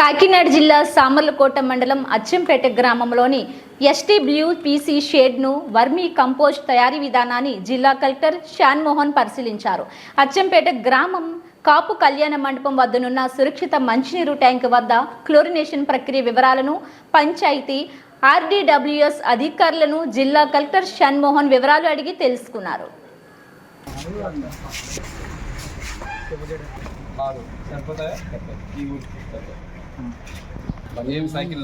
కాకినాడ జిల్లా సామర్లకోట మండలం అచ్చంపేట గ్రామంలోని ఎస్టీబ్ల్యూపీసీ షెడ్ను వర్మీ కంపోస్ట్ తయారీ విధానాన్ని జిల్లా కలెక్టర్ షాన్మోహన్ పరిశీలించారు. అచ్చంపేట గ్రామం కాపు కళ్యాణ మండపం వద్దనున్న సురక్షిత మంచినీరు ట్యాంక్ వద్ద క్లోరినేషన్ ప్రక్రియ వివరాలను పంచాయతీ ఆర్డీడబ్ల్యూఎస్ అధికారులను జిల్లా కలెక్టర్ షాన్మోహన్ వివరాలు అడిగి తెలుసుకున్నారు. సైకిల్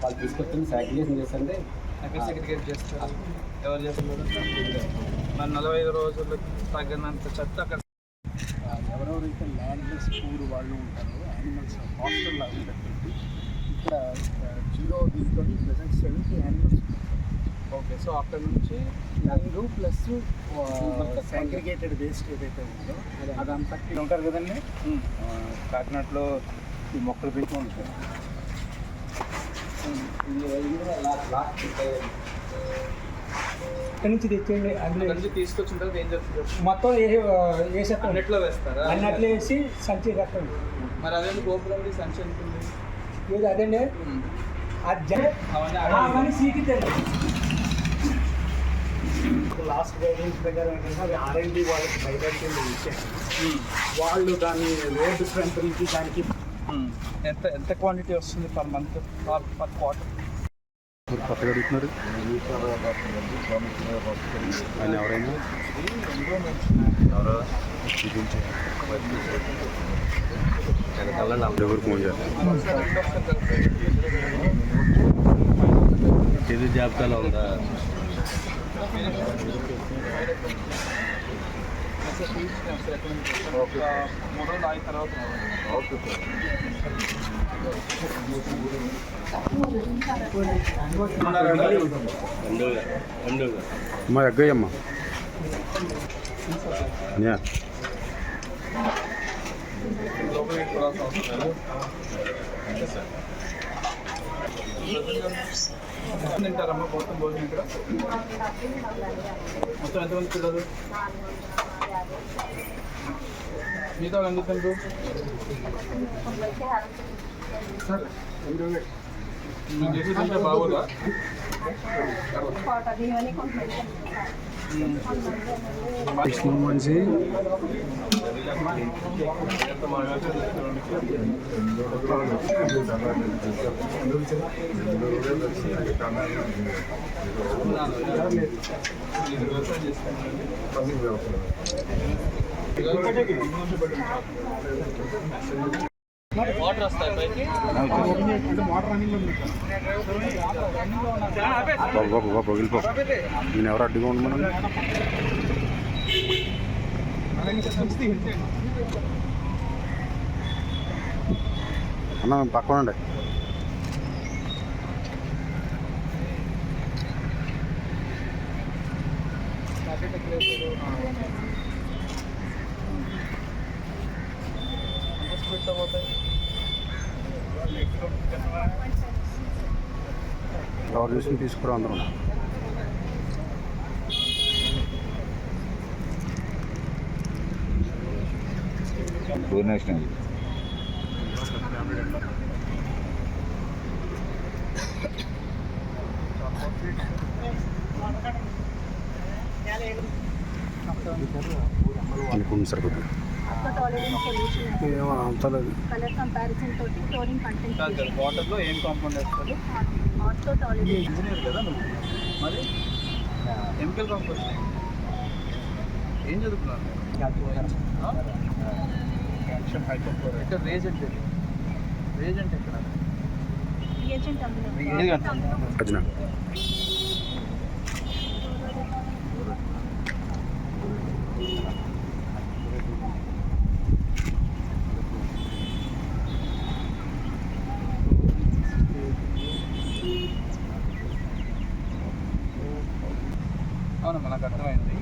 వాళ్ళు తీసుకొచ్చి సాక్రిఫికేషన్ చేస్తుంటే ఎక్కడ సెక్రిగేట్ చేస్తారు? ఎవరు చేస్తున్నారు? మరి 45 రోజులకు తగినంత చెత్త అక్కడ ఎవరెవరైతే ల్యాండ్లెస్ పూర్ వాళ్ళు ఉంటారో యానిమల్స్ హాస్టల్ లాగా ఉంటుంది. ఇక్కడ 0 దీంతో ప్రెసెంట్ 70 యానిమల్స్. ఓకే, సో అక్కడ నుంచి ల్యాండ్ ప్లస్ సాగ్రిగేటెడ్ వేస్ట్ ఏదైతే ఉందో అదంతా ఉంటారు కదండి. కాకినాడలో ఈ మొక్కలు పెంచుతూ ఉంటారు. ఇక్కడ నుంచి తెచ్చేయండి. అందులో తీసుకొచ్చిన తర్వాత ఏం చేస్తారు? మొత్తం వేసేస్తాం. అన్నిట్లో వేస్తారా? అన్నట్లు వేసి సంచి కట్టండి. మరి అదే గోపురం సంచి అనుకుంది ఏది అదండి. అది సీకిద్దండి. లాస్ట్ గైడెన్స్ ప్రకారం ఏంటంటే అది R&D వాళ్ళకి బయట ఇచ్చారు. వాళ్ళు దాన్ని రోడ్డు ఫ్రంట్ నుంచి దానికి ఎంత క్వాంటిటీ వస్తుంది పర్ మంత్ పర్ క్వార్టర్? కొత్తగా అడుగుతున్నారు ఆయన ఎవరైనా ఎవరు ఫోన్ చేస్తారు? ఇది జాబితాలో ఉందా? ఒక 3 రోజులు అయిన తర్వాత అమ్మా ఎగ్గయ్యమ్మా తింటారమ్మా మొత్తం భోజనం ఇక్కడ? మొత్తం ఎంతమంది పిల్లలు? మీతో ఎందుకు తింటారు? మీరు చేసి తింటే బాగోదా? మనిషి వాటర్ వస్తాయి పైకి. పగిలిపో. నేను ఎవరు అడ్డుగా ఉండమన్నా అన్న పక్కన ఉండే ఎవరు చూసి తీసుకురా అందరం. డొనేషన్ అనుకుంది సార్ కొద్దిగా వాటర్లో ఏం కాంపౌండ్ వేస్తారు? ఇంజనీర్ కదా నువ్వు, మరి కెమికల్ కాంపోస్ట్ ఏం చదువుకున్నాను? ఇక్కడ రేజెంట్ ఎక్కడ? అర్జున అవును, మనకు అర్థమైంది.